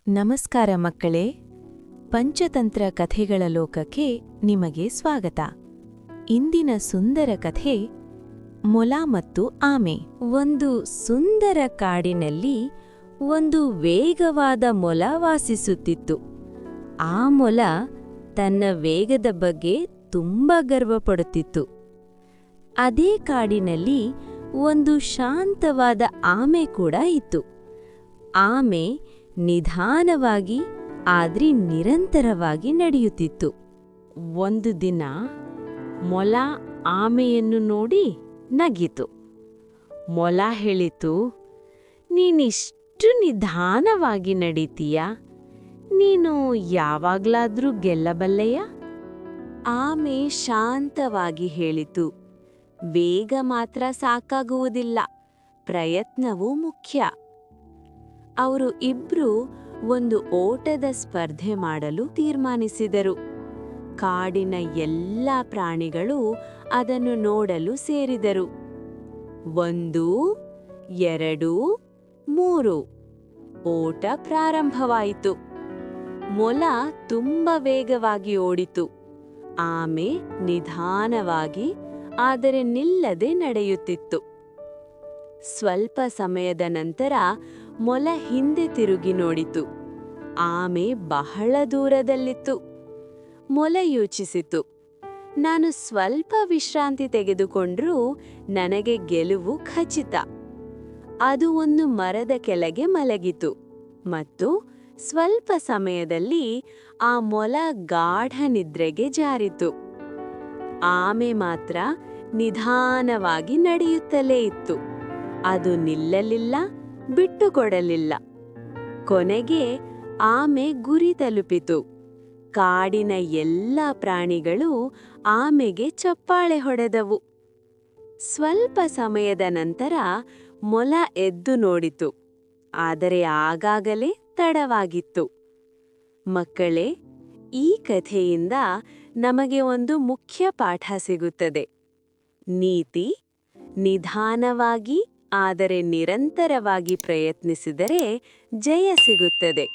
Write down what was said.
ನಮಸ್ಕಾರ ಮಕ್ಕಳೇ, ಪಂಚತಂತ್ರ ಕಥೆಗಳ ಲೋಕಕ್ಕೆ ನಿಮಗೆ ಸ್ವಾಗತ. ಇಂದಿನ ಸುಂದರ ಕಥೆ ಮೊಲ ಮತ್ತು ಆಮೆ. ಒಂದು ಸುಂದರ ಕಾಡಿನಲ್ಲಿ ಒಂದು ವೇಗವಾದ ಮೊಲ ವಾಸಿಸುತ್ತಿತ್ತು. ಆ ಮೊಲ ತನ್ನ ವೇಗದ ಬಗ್ಗೆ ತುಂಬಾ ಗರ್ವಪಡುತ್ತಿತ್ತು. ಅದೇ ಕಾಡಿನಲ್ಲಿ ಒಂದು ಶಾಂತವಾದ ಆಮೆ ಕೂಡ ಇತ್ತು. ಆಮೆ ನಿಧಾನವಾಗಿ ಆದ್ರೆ ನಿರಂತರವಾಗಿ ನಡೆಯುತ್ತಿತ್ತು. ಒಂದು ದಿನ ಮೊಲ ಆಮೆಯನ್ನು ನೋಡಿ ನಗಿತು. ಮೊಲ ಹೇಳಿತು, ನೀನಿಷ್ಟು ನಿಧಾನವಾಗಿ ನಡೀತೀಯ, ನೀನು ಯಾವಾಗ್ಲಾದ್ರೂ ಗೆಲ್ಲಬಲ್ಲೆಯ? ಆಮೆ ಶಾಂತವಾಗಿ ಹೇಳಿತು, ವೇಗ ಮಾತ್ರ ಸಾಕಾಗುವುದಿಲ್ಲ, ಪ್ರಯತ್ನವೂ ಮುಖ್ಯ. ಅವರು ಇಬ್ರು ಒಂದು ಓಟದ ಸ್ಪರ್ಧೆ ಮಾಡಲು ತೀರ್ಮಾನಿಸಿದರು. ಕಾಡಿನ ಎಲ್ಲ ಪ್ರಾಣಿಗಳು ಅದನ್ನು ನೋಡಲು ಸೇರಿದರು. 1, 2, 3 ಓಟ ಪ್ರಾರಂಭವಾಯಿತು. ಮೊಲ ತುಂಬ ವೇಗವಾಗಿ ಓಡಿತು. ಆಮೆ ನಿಧಾನವಾಗಿ ಆದರೆ ನಿಲ್ಲದೆ ನಡೆಯುತ್ತಿತ್ತು. ಸ್ವಲ್ಪ ಸಮಯದ ನಂತರ ಮೊಲ ಹಿಂದೆ ತಿರುಗಿ ನೋಡಿತು. ಆಮೆ ಬಹಳ ದೂರದಲ್ಲಿತ್ತು. ಮೊಲ ಯೋಚಿಸಿತು, ನಾನು ಸ್ವಲ್ಪ ವಿಶ್ರಾಂತಿ ತೆಗೆದುಕೊಂಡ್ರೂ ನನಗೆ ಗೆಲುವು ಖಚಿತ. ಅದು ಒಂದು ಮರದ ಕೆಳಗೆ ಮಲಗಿತು ಮತ್ತು ಸ್ವಲ್ಪ ಸಮಯದಲ್ಲಿ ಆ ಮೊಲ ಗಾಢ ನಿದ್ರೆಗೆ ಜಾರಿತು. ಆಮೆ ಮಾತ್ರ ನಿಧಾನವಾಗಿ ನಡೆಯುತ್ತಲೇ ಇತ್ತು. ಅದು ನಿಲ್ಲಲಿಲ್ಲ, ಬಿಟ್ಟುಕೊಡಲಿಲ್ಲ. ಕೊನೆಗೆ ಆಮೆ ಗುರಿ ತಲುಪಿತು. ಕಾಡಿನ ಎಲ್ಲ ಪ್ರಾಣಿಗಳು ಆಮೆಗೆ ಚಪ್ಪಾಳೆ ಹೊಡೆದವು. ಸ್ವಲ್ಪ ಸಮಯದ ನಂತರ ಮೊಲ ಎದ್ದು ನೋಡಿತು, ಆದರೆ ಆಗಾಗಲೇ ತಡವಾಗಿತ್ತು. ಮಕ್ಕಳೇ, ಈ ಕಥೆಯಿಂದ ನಮಗೆ ಒಂದು ಮುಖ್ಯ ಪಾಠ ಸಿಗುತ್ತದೆ. ನೀತಿ: ನಿಧಾನವಾಗಿ ಆದರೆ ನಿರಂತರವಾಗಿ ಪ್ರಯತ್ನಿಸಿದರೆ ಜಯ ಸಿಗುತ್ತದೆ.